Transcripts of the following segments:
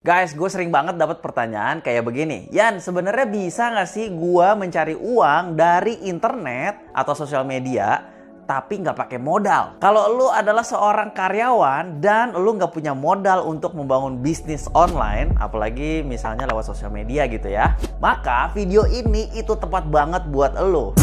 Guys, gue sering banget dapat pertanyaan kayak begini. Yan, sebenarnya bisa nggak sih gue mencari uang dari internet atau sosial media tapi nggak pakai modal? Kalau lu adalah seorang karyawan dan lu nggak punya modal untuk membangun bisnis online, apalagi misalnya lewat sosial media gitu ya, maka video ini itu tepat banget buat lu.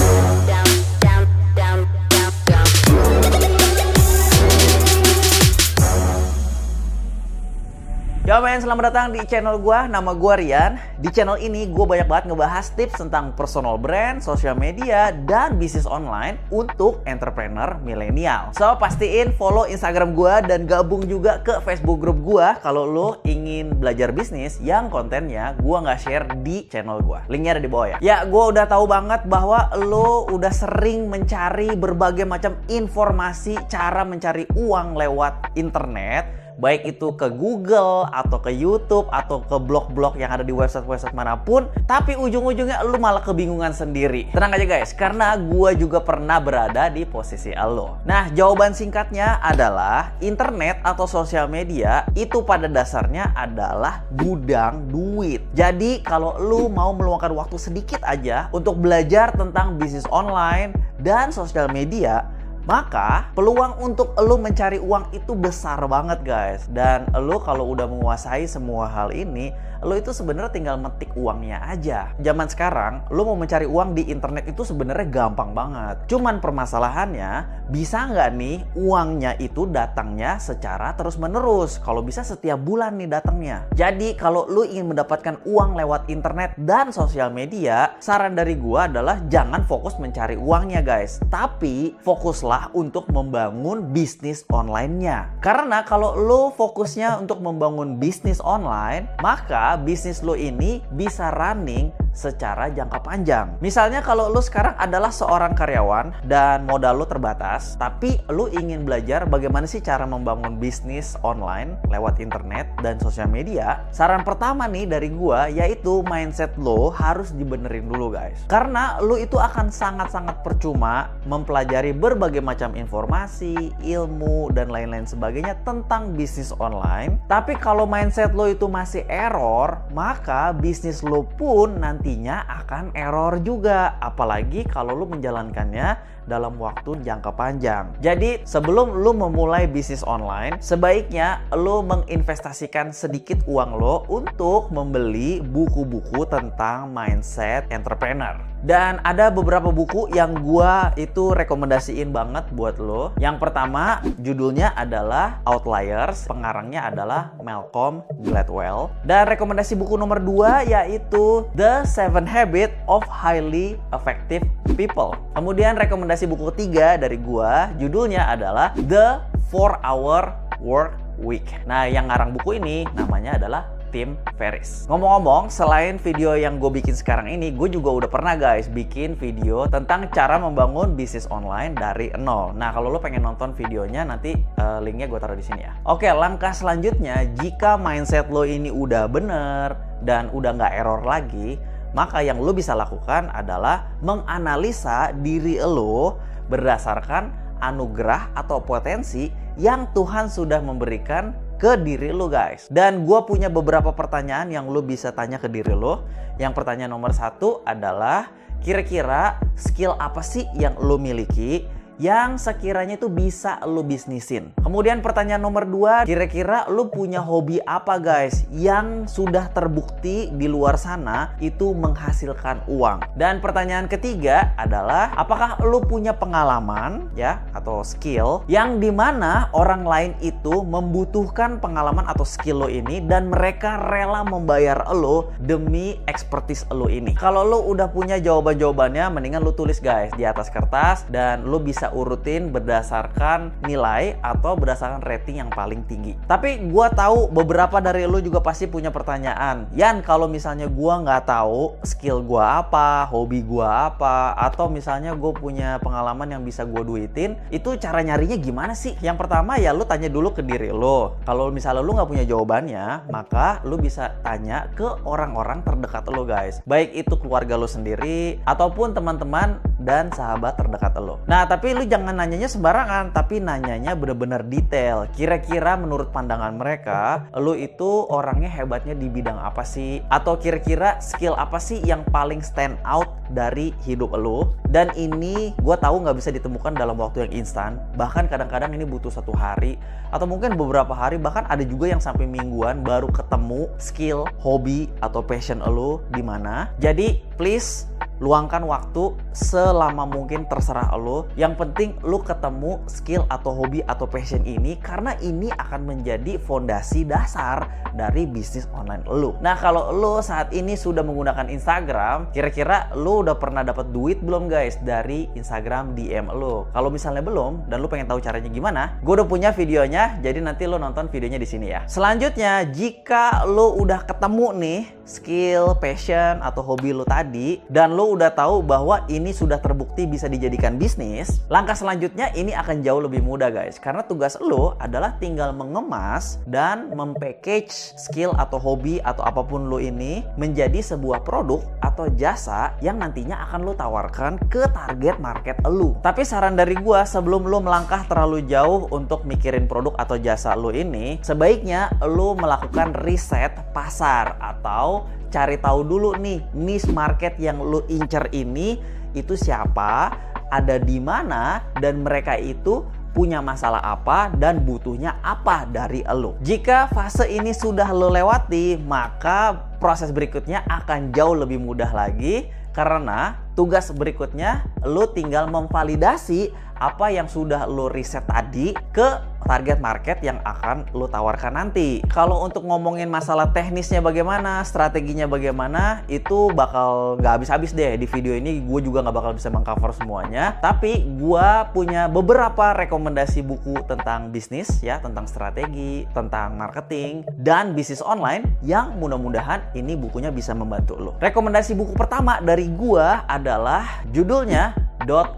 Yo men, selamat datang di channel gua. Nama gua Rian. Di channel ini gua banyak banget ngebahas tips tentang personal brand, sosial media, dan bisnis online untuk entrepreneur milenial. So, pastiin follow Instagram gua dan gabung juga ke Facebook group gua kalau lo ingin belajar bisnis yang kontennya gua nggak share di channel gua. Linknya ada di bawah ya. Ya, gua udah tahu banget bahwa lo udah sering mencari berbagai macam informasi cara mencari uang lewat internet. Baik itu ke Google, atau ke YouTube, atau ke blog-blog yang ada di website-website manapun. Tapi ujung-ujungnya lu malah kebingungan sendiri. Tenang aja guys, karena gua juga pernah berada di posisi lo. Nah, jawaban singkatnya adalah internet atau sosial media itu pada dasarnya adalah gudang duit. Jadi kalau lu mau meluangkan waktu sedikit aja untuk belajar tentang bisnis online dan sosial media, maka peluang untuk lo mencari uang itu besar banget guys. Dan lo kalau udah menguasai semua hal ini, lo itu sebenarnya tinggal metik uangnya aja. Zaman sekarang lo mau mencari uang di internet itu sebenarnya gampang banget. Cuman permasalahannya, bisa nggak nih uangnya itu datangnya secara terus menerus? Kalau bisa setiap bulan nih datangnya. Jadi kalau lo ingin mendapatkan uang lewat internet dan sosial media, saran dari gua adalah jangan fokus mencari uangnya guys, tapi fokuslah untuk membangun bisnis online-nya. Karena kalau lo fokusnya untuk membangun bisnis online, maka bisnis lo ini bisa running secara jangka panjang. Misalnya kalau lo sekarang adalah seorang karyawan dan modal lo terbatas, tapi lo ingin belajar bagaimana sih cara membangun bisnis online lewat internet dan sosial media, saran pertama nih dari gua yaitu mindset lo harus dibenerin dulu guys. Karena lo itu akan sangat-sangat percuma mempelajari berbagai macam informasi, ilmu, dan lain-lain sebagainya tentang bisnis online. Tapi kalau mindset lo itu masih error, maka bisnis lo pun nantinya akan error juga. Apalagi kalau lo menjalankannya dalam waktu jangka panjang. Jadi sebelum lo memulai bisnis online, sebaiknya lo menginvestasikan sedikit uang lo untuk membeli buku-buku tentang mindset entrepreneur. Dan ada beberapa buku yang gua itu rekomendasiin banget buat lo. Yang pertama judulnya adalah Outliers, pengarangnya adalah Malcolm Gladwell. Dan rekomendasi buku nomor 2 yaitu The 7 Habits of Highly Effective People. Kemudian rekomendasi buku ketiga dari gua judulnya adalah The 4-Hour Work Week. Nah, yang ngarang buku ini namanya adalah Tim Ferriss. Ngomong-ngomong, selain video yang gue bikin sekarang ini, gue juga udah pernah guys bikin video tentang cara membangun bisnis online dari nol. Nah, kalau lo pengen nonton videonya, nanti linknya gue taruh di sini ya. Oke, langkah selanjutnya, jika mindset lo ini udah bener dan udah nggak error lagi, maka yang lo bisa lakukan adalah menganalisa diri lo berdasarkan anugerah atau potensi yang Tuhan sudah memberikan ke diri lo guys. Dan gue punya beberapa pertanyaan yang lo bisa tanya ke diri lo. Yang pertanyaan nomor 1 adalah, kira-kira skill apa sih yang lo miliki yang sekiranya itu bisa lo bisnisin? Kemudian pertanyaan nomor 2, kira-kira lo punya hobi apa guys yang sudah terbukti di luar sana itu menghasilkan uang? Dan pertanyaan ketiga adalah, apakah lo punya pengalaman ya atau skill yang dimana orang lain itu membutuhkan pengalaman atau skill lo ini dan mereka rela membayar lo demi expertise lo ini? Kalau lo udah punya jawaban-jawabannya, mendingan lo tulis guys di atas kertas dan lo bisa urutin berdasarkan nilai atau berdasarkan rating yang paling tinggi. Tapi gue tahu beberapa dari lo juga pasti punya pertanyaan, Yan, kalau misalnya gue nggak tahu skill gue apa, hobi gue apa, atau misalnya gue punya pengalaman yang bisa gue duitin, itu cara nyarinya gimana sih? Yang pertama ya lo tanya dulu ke diri lo. Kalau misalnya lo nggak punya jawabannya, maka lo bisa tanya ke orang-orang terdekat lo guys. Baik itu keluarga lo sendiri ataupun teman-teman dan sahabat terdekat lo. Nah, tapi Tapi lu jangan nanyanya sembarangan, tapi nanyanya bener-bener detail. Kira-kira menurut pandangan mereka, lu itu orangnya hebatnya di bidang apa sih? Atau kira-kira skill apa sih yang paling stand out dari hidup lu? Dan ini gue tahu nggak bisa ditemukan dalam waktu yang instan. Bahkan kadang-kadang ini butuh 1 hari atau mungkin beberapa hari, bahkan ada juga yang sampai mingguan baru ketemu skill, hobi atau passion lu di mana. Jadi please luangkan waktu selama mungkin, terserah lo. Yang penting lo ketemu skill atau hobi atau passion ini, karena ini akan menjadi fondasi dasar dari bisnis online lo. Nah, kalau lo saat ini sudah menggunakan Instagram, kira-kira lo udah pernah dapat duit belum guys dari Instagram DM lo? Kalau misalnya belum dan lo pengen tahu caranya gimana, gue udah punya videonya, jadi nanti lo nonton videonya di sini ya. Selanjutnya, jika lo udah ketemu nih skill, passion atau hobi lo tadi, dan lo udah tahu bahwa ini sudah terbukti bisa dijadikan bisnis, langkah selanjutnya ini akan jauh lebih mudah guys, karena tugas lo adalah tinggal mengemas dan mempackage skill atau hobi atau apapun lo ini menjadi sebuah produk atau jasa yang nantinya akan lo tawarkan ke target market lo. Tapi saran dari gua, sebelum lo melangkah terlalu jauh untuk mikirin produk atau jasa lo ini, sebaiknya lo melakukan riset pasar atau cari tahu dulu nih niche market yang lo incer ini itu siapa, ada di mana, dan mereka itu punya masalah apa dan butuhnya apa dari lo. Jika fase ini sudah lo lewati, maka proses berikutnya akan jauh lebih mudah lagi, karena tugas berikutnya lo tinggal memvalidasi apa yang sudah lo riset tadi ke target market yang akan lo tawarkan nanti. Kalau untuk ngomongin masalah teknisnya bagaimana, strateginya bagaimana, itu bakal nggak habis-habis deh di video ini. Gue juga nggak bakal bisa mengcover semuanya. Tapi gue punya beberapa rekomendasi buku tentang bisnis ya, tentang strategi, tentang marketing, dan bisnis online yang mudah-mudahan ini bukunya bisa membantu lo. Rekomendasi buku pertama dari gue adalah judulnya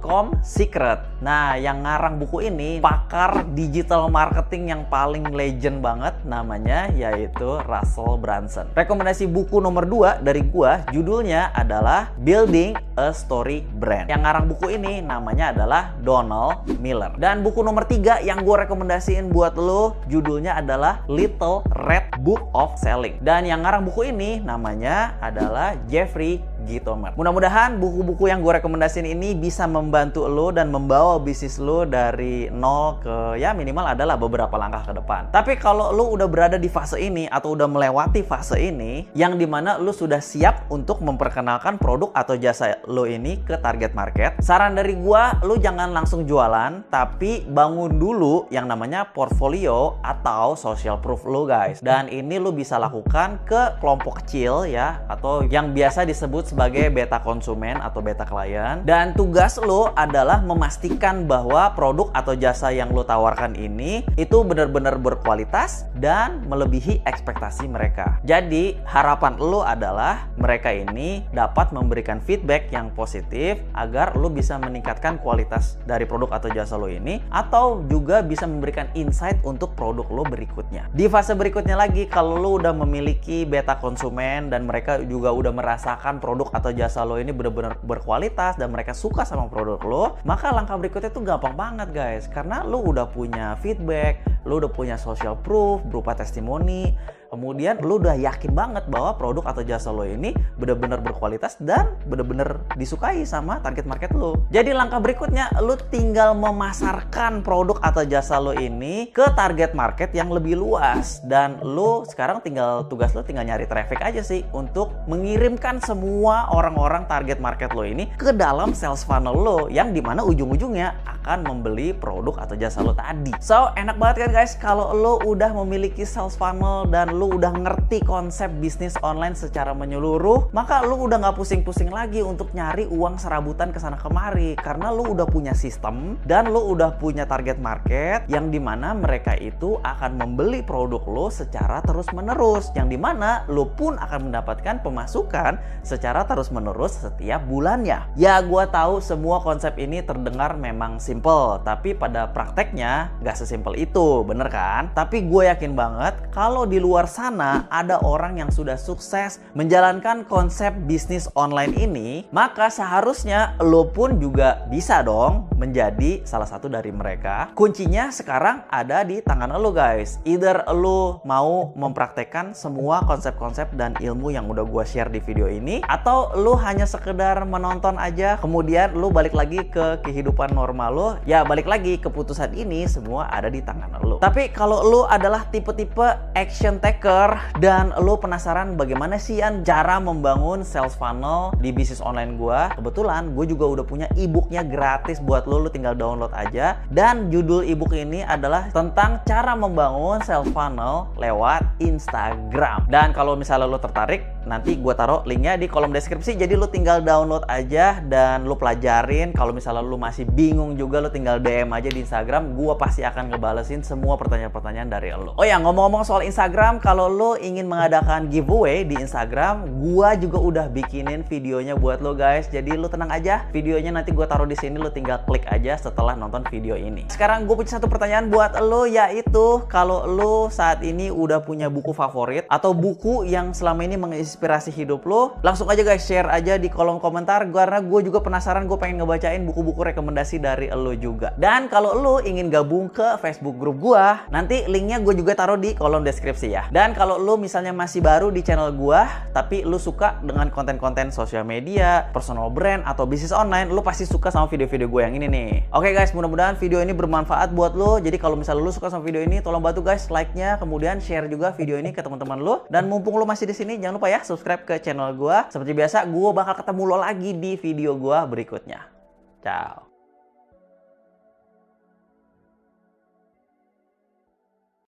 .com Secret. Nah, yang ngarang buku ini pakar digital marketing yang paling legend banget, namanya yaitu Russell Brunson. Rekomendasi buku nomor 2 dari gua judulnya adalah Building a Story Brand. Yang ngarang buku ini namanya adalah Donald Miller. Dan buku nomor 3 yang gua rekomendasiin buat lo judulnya adalah Little Red Book of Selling. Dan yang ngarang buku ini namanya adalah Jeffrey Gitomer. Mudah-mudahan buku-buku yang gue rekomendasiin ini bisa membantu lo dan membawa bisnis lo dari nol ke ya minimal adalah beberapa langkah ke depan. Tapi kalau lo udah berada di fase ini atau udah melewati fase ini, yang dimana lo sudah siap untuk memperkenalkan produk atau jasa lo ini ke target market, saran dari gue, lo jangan langsung jualan, tapi bangun dulu yang namanya portfolio atau social proof lo guys. Dan ini lo bisa lakukan ke kelompok kecil ya, atau yang biasa disebut sebagai beta konsumen atau beta klien. Dan tugas lo adalah memastikan bahwa produk atau jasa yang lo tawarkan ini itu benar-benar berkualitas dan melebihi ekspektasi mereka. Jadi harapan lo adalah mereka ini dapat memberikan feedback yang positif agar lo bisa meningkatkan kualitas dari produk atau jasa lo ini, atau juga bisa memberikan insight untuk produk lo berikutnya. Di fase berikutnya lagi, kalau lo udah memiliki beta konsumen dan mereka juga udah merasakan produk atau jasa lo ini benar-benar berkualitas dan mereka suka sama produk lo, maka langkah berikutnya tuh gampang banget guys, karena lo udah punya feedback, lo udah punya social proof berupa testimoni, kemudian lo udah yakin banget bahwa produk atau jasa lo ini benar-benar berkualitas dan benar-benar disukai sama target market lo. Jadi langkah berikutnya lo tinggal memasarkan produk atau jasa lo ini ke target market yang lebih luas, dan lo sekarang tugas lo tinggal nyari traffic aja sih untuk mengirimkan semua orang-orang target market lo ini ke dalam sales funnel lo, yang dimana ujung-ujungnya akan membeli produk atau jasa lo tadi. So enak banget kan guys kalau lo udah memiliki sales funnel dan lo udah ngerti konsep bisnis online secara menyeluruh, maka lo udah nggak pusing-pusing lagi untuk nyari uang serabutan kesana kemari, karena lo udah punya sistem dan lo udah punya target market yang dimana mereka itu akan membeli produk lo secara terus-menerus, yang dimana lo pun akan mendapatkan pemasukan secara terus-menerus setiap bulannya. Ya, gue tahu semua konsep ini terdengar memang simple, tapi pada prakteknya nggak sesimpel itu, bener kan? Tapi gue yakin banget kalau di luar luar sana ada orang yang sudah sukses menjalankan konsep bisnis online ini, maka seharusnya lo pun juga bisa dong menjadi salah satu dari mereka. Kuncinya sekarang ada di tangan lo guys. Either lo mau mempraktekkan semua konsep-konsep dan ilmu yang udah gue share di video ini, atau lo hanya sekedar menonton aja kemudian lo balik lagi ke kehidupan normal lo. Ya balik lagi, keputusan ini semua ada di tangan lo. Tapi kalau lo adalah tipe-tipe action taker dan lo penasaran bagaimana sih cara membangun sales funnel di bisnis online gue, kebetulan gue juga udah punya ebooknya gratis buat lo tinggal download aja. Dan judul ebook ini adalah tentang cara membangun sales funnel lewat Instagram. Dan kalau misalnya lo tertarik, nanti gue taruh linknya di kolom deskripsi, jadi lo tinggal download aja dan lo pelajarin. Kalau misalnya lo masih bingung juga, lo tinggal DM aja di Instagram, gue pasti akan ngebalesin semua pertanyaan-pertanyaan dari lo. Oh ya, ngomong-ngomong soal Instagram, kalau lo ingin mengadakan giveaway di Instagram, gue juga udah bikinin videonya buat lo guys. Jadi lo tenang aja, videonya nanti gue taruh di sini, lo tinggal klik aja setelah nonton video ini. Sekarang gue punya satu pertanyaan buat lo, yaitu kalau lo saat ini udah punya buku favorit atau buku yang selama ini menginspirasi hidup lo, langsung aja guys share aja di kolom komentar, karena gue juga penasaran, gue pengen ngebacain buku-buku rekomendasi dari lo juga. Dan kalau lo ingin gabung ke Facebook grup gue, nanti linknya gue juga taruh di kolom deskripsi ya. Dan kalau lo misalnya masih baru di channel gue, tapi lo suka dengan konten-konten sosial media, personal brand, atau bisnis online, lo pasti suka sama video-video gue yang ini nih. Oke guys, mudah-mudahan video ini bermanfaat buat lo. Jadi kalau misalnya lo suka sama video ini, tolong bantu guys like-nya, kemudian share juga video ini ke teman-teman lo. Dan mumpung lo masih di sini, jangan lupa ya subscribe ke channel gue. Seperti biasa, gue bakal ketemu lo lagi di video gue berikutnya. Ciao.